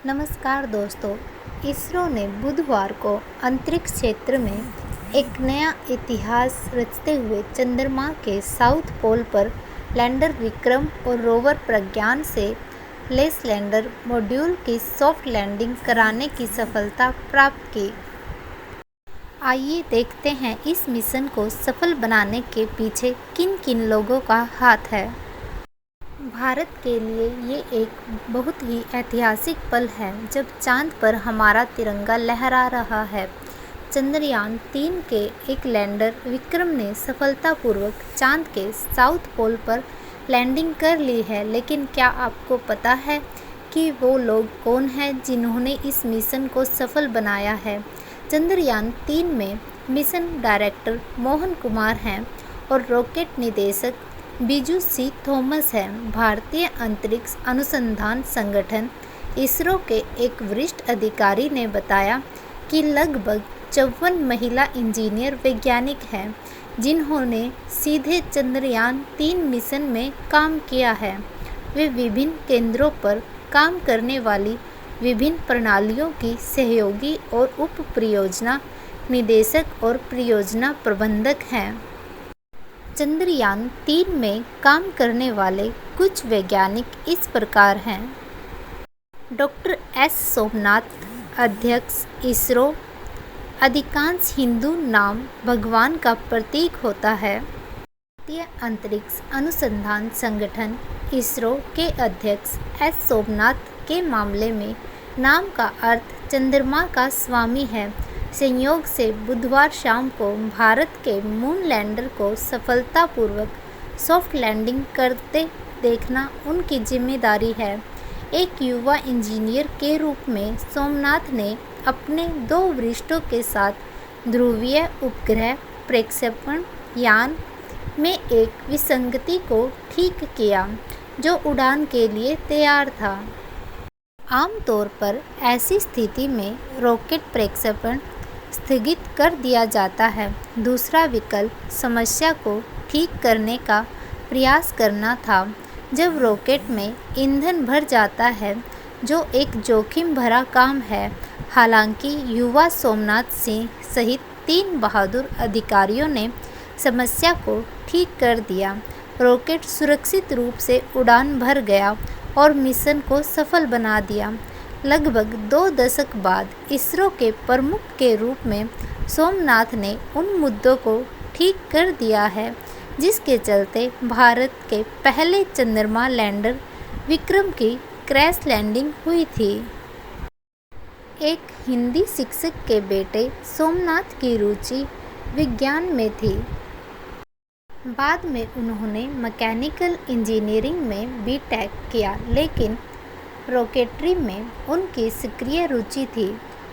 नमस्कार दोस्तों। इसरो ने बुधवार को अंतरिक्ष क्षेत्र में एक नया इतिहास रचते हुए चंद्रमा के साउथ पोल पर लैंडर विक्रम और रोवर प्रज्ञान से लैस लैंडर मॉड्यूल की सॉफ्ट लैंडिंग कराने की सफलता प्राप्त की। आइए देखते हैं इस मिशन को सफल बनाने के पीछे किन किन लोगों का हाथ है। भारत के लिए ये एक बहुत ही ऐतिहासिक पल है जब चांद पर हमारा तिरंगा लहरा रहा है। चंद्रयान 3 के एक लैंडर विक्रम ने सफलतापूर्वक चांद के साउथ पोल पर लैंडिंग कर ली है, लेकिन क्या आपको पता है कि वो लोग कौन हैं जिन्होंने इस मिशन को सफल बनाया है? चंद्रयान 3 में मिशन डायरेक्टर मोहन कुमार हैं और रॉकेट निदेशक बिजू सी थॉमस हैं। भारतीय अंतरिक्ष अनुसंधान संगठन इसरो के एक वरिष्ठ अधिकारी ने बताया कि लगभग 54 महिला इंजीनियर वैज्ञानिक हैं जिन्होंने सीधे चंद्रयान 3 मिशन में काम किया है। वे विभिन्न केंद्रों पर काम करने वाली विभिन्न प्रणालियों की सहयोगी और उप परियोजना निदेशक और परियोजना प्रबंधक हैं। चंद्रयान 3 में काम करने वाले कुछ वैज्ञानिक इस प्रकार हैं। डॉक्टर एस सोमनाथ, अध्यक्ष इसरो। अधिकांश हिंदू नाम भगवान का प्रतीक होता है। भारतीय अंतरिक्ष अनुसंधान संगठन इसरो के अध्यक्ष एस सोमनाथ के मामले में नाम का अर्थ चंद्रमा का स्वामी है। संयोग से बुधवार शाम को भारत के मून लैंडर को सफलतापूर्वक सॉफ्ट लैंडिंग करते देखना उनकी जिम्मेदारी है। एक युवा इंजीनियर के रूप में सोमनाथ ने अपने 2 वरिष्ठों के साथ ध्रुवीय उपग्रह प्रक्षेपण यान में एक विसंगति को ठीक किया जो उड़ान के लिए तैयार था। आमतौर पर ऐसी स्थिति में रॉकेट प्रक्षेपण स्थगित कर दिया जाता है। दूसरा विकल्प समस्या को ठीक करने का प्रयास करना था जब रॉकेट में ईंधन भर जाता है, जो एक जोखिम भरा काम है। हालांकि युवा सोमनाथ सिंह सहित 3 बहादुर अधिकारियों ने समस्या को ठीक कर दिया। रॉकेट सुरक्षित रूप से उड़ान भर गया और मिशन को सफल बना दिया। लगभग 2 दशक बाद इसरो के प्रमुख के रूप में सोमनाथ ने उन मुद्दों को ठीक कर दिया है जिसके चलते भारत के पहले चंद्रमा लैंडर विक्रम की क्रैश लैंडिंग हुई थी। एक हिंदी शिक्षक के बेटे सोमनाथ की रुचि विज्ञान में थी। बाद में उन्होंने मैकेनिकल इंजीनियरिंग में बीटेक किया, लेकिन रॉकेटरी में उनकी सक्रिय रुचि थी।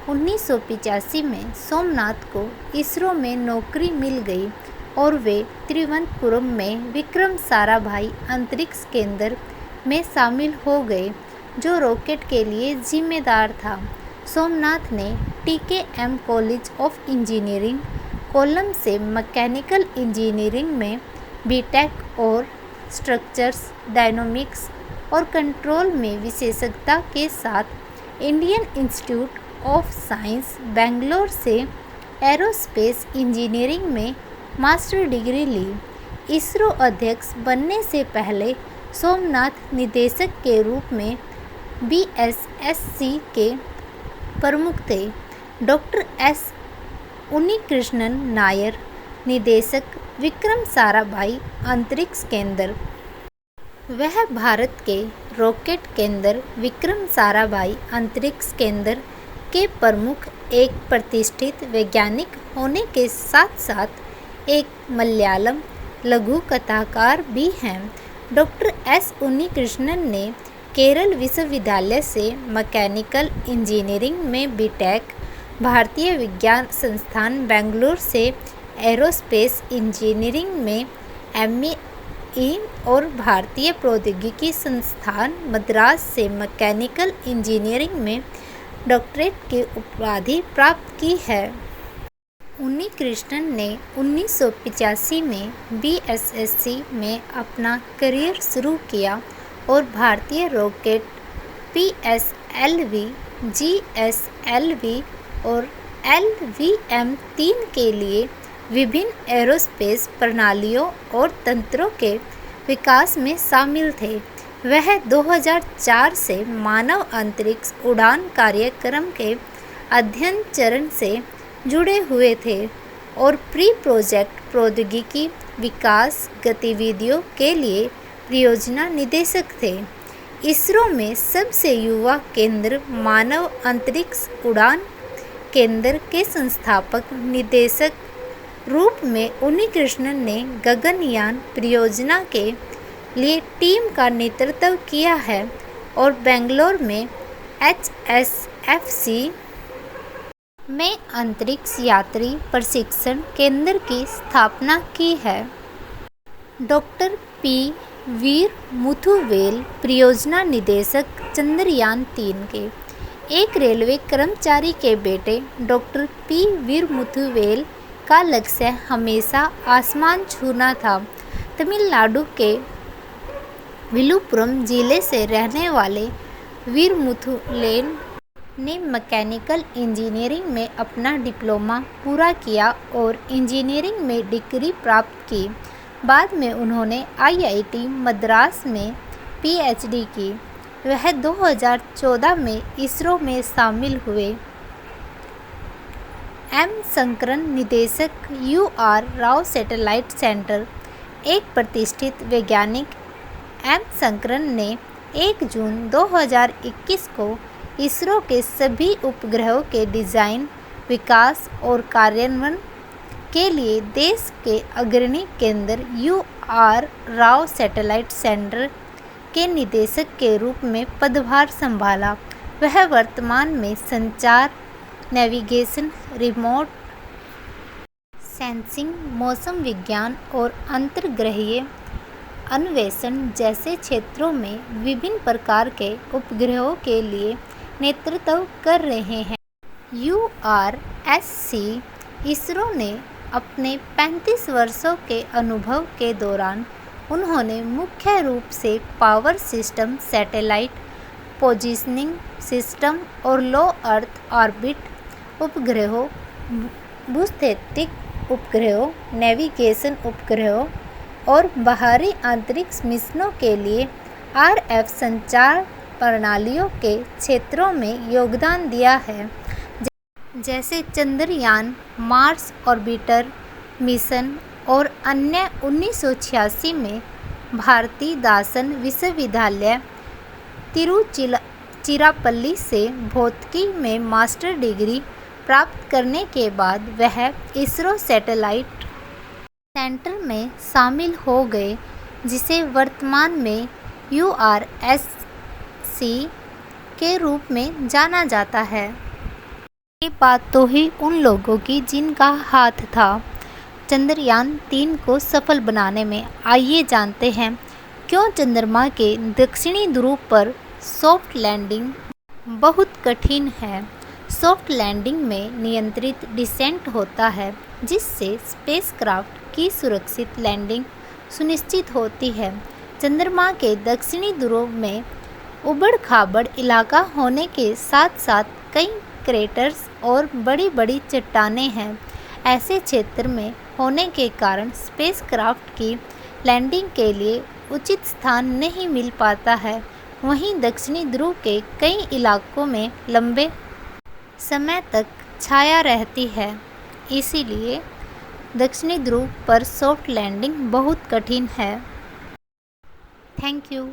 1985 में सोमनाथ को इसरो में नौकरी मिल गई और वे तिरुवनंतपुरम में विक्रम साराभाई अंतरिक्ष केंद्र में शामिल हो गए, जो रॉकेट के लिए जिम्मेदार था। सोमनाथ ने TKM college of engineering Kollam से मैकेनिकल इंजीनियरिंग में बीटेक और स्ट्रक्चर्स, डायनामिक्स और कंट्रोल में विशेषज्ञता के साथ Indian institute of science Bangalore से एरोस्पेस इंजीनियरिंग में मास्टर डिग्री ली। इसरो अध्यक्ष बनने से पहले सोमनाथ निदेशक के रूप में बीएसएससी के प्रमुख थे। डॉक्टर एस उन्नीकृष्णन नायर, निदेशक विक्रम साराभाई अंतरिक्ष केंद्र। वह भारत के रॉकेट केंद्र विक्रम साराभाई अंतरिक्ष केंद्र के प्रमुख एक प्रतिष्ठित वैज्ञानिक होने के साथ साथ एक मलयालम लघु कथाकार भी हैं। डॉक्टर एस उन्नीकृष्णन ने केरल विश्वविद्यालय से मैकेनिकल इंजीनियरिंग में बीटेक, भारतीय विज्ञान संस्थान बेंगलुरु से एरोस्पेस इंजीनियरिंग में एमए और भारतीय प्रौद्योगिकी संस्थान मद्रास से मैकेनिकल इंजीनियरिंग में डॉक्टरेट की उपाधि प्राप्त की है। उन्नीकृष्णन ने 1985 में बीएसएससी में अपना करियर शुरू किया और भारतीय रॉकेट GSLV, GSLV और LVM-3 के लिए विभिन्न एरोस्पेस प्रणालियों और तंत्रों के विकास में शामिल थे। वह 2004 से मानव अंतरिक्ष उड़ान कार्यक्रम के अध्ययन चरण से जुड़े हुए थे और प्री प्रोजेक्ट प्रौद्योगिकी विकास गतिविधियों के लिए परियोजना निदेशक थे। इसरो में सबसे युवा केंद्र मानव अंतरिक्ष उड़ान केंद्र के संस्थापक निदेशक रूप में उन्नीकृष्णन ने गगनयान परियोजना के लिए टीम का नेतृत्व किया है और बेंगलोर में HSFC में अंतरिक्ष यात्री प्रशिक्षण केंद्र की स्थापना की है। Doctor P. वीर मुथुवेल परियोजना निदेशक चंद्रयान-3 के एक रेलवे कर्मचारी के बेटे डॉक्टर P. वीर मुथुवेल का लक्ष्य हमेशा आसमान छूना था। तमिलनाडु के विलुपुरम जिले से रहने वाले वीरमुथुवेल ने मैकेनिकल इंजीनियरिंग में अपना डिप्लोमा पूरा किया और इंजीनियरिंग में डिग्री प्राप्त की। बाद में उन्होंने IIT मद्रास में PhD की। वह 2014 में इसरो में शामिल हुए। M. शंकरन निदेशक UR राव सैटेलाइट सेंटर। एक प्रतिष्ठित वैज्ञानिक M. शंकरन ने 1 जून 2021 को इसरो के सभी उपग्रहों के डिज़ाइन, विकास और कार्यान्वयन के लिए देश के अग्रणी केंद्र UR राव सैटेलाइट सेंटर के निदेशक के रूप में पदभार संभाला। वह वर्तमान में संचार, नेविगेशन, रिमोट सेंसिंग, मौसम विज्ञान और अंतर्ग्रहीय अन्वेषण जैसे क्षेत्रों में विभिन्न प्रकार के उपग्रहों के लिए नेतृत्व कर रहे हैं। URSC इसरो ने अपने 35 वर्षों के अनुभव के दौरान उन्होंने मुख्य रूप से power system, satellite positioning system और लो अर्थ ऑर्बिट उपग्रहों, भूस्थैतिक उपग्रहों, नेविगेशन उपग्रहों और बाहरी अंतरिक्ष मिशनों के लिए RF संचार प्रणालियों के क्षेत्रों में योगदान दिया है, जैसे चंद्रयान, मार्स ऑर्बिटर मिशन और अन्य। 1986 में भारतीदासन विश्वविद्यालय तिरुचिरापल्ली से भौतिकी में मास्टर डिग्री प्राप्त करने के बाद वह इसरो सैटेलाइट सेंटर में शामिल हो गए, जिसे वर्तमान में URSC के रूप में जाना जाता है। ये बात तो ही उन लोगों की जिनका हाथ था चंद्रयान-3 को सफल बनाने में। आइए जानते हैं क्यों चंद्रमा के दक्षिणी ध्रुव पर सॉफ्ट लैंडिंग बहुत कठिन है। सॉफ्ट लैंडिंग में नियंत्रित डिसेंट होता है, जिससे स्पेसक्राफ्ट की सुरक्षित लैंडिंग सुनिश्चित होती है। चंद्रमा के दक्षिणी ध्रुव में उबड़-खाबड़ इलाका होने के साथ साथ कई क्रेटर्स और बड़ी बड़ी चट्टानें हैं। ऐसे क्षेत्र में होने के कारण स्पेसक्राफ्ट की लैंडिंग के लिए उचित स्थान नहीं मिल पाता है। वहीं दक्षिणी ध्रुव के कई इलाकों में लंबे समय तक छाया रहती है, इसीलिए दक्षिणी ध्रुव पर सॉफ्ट लैंडिंग बहुत कठिन है। Thank you.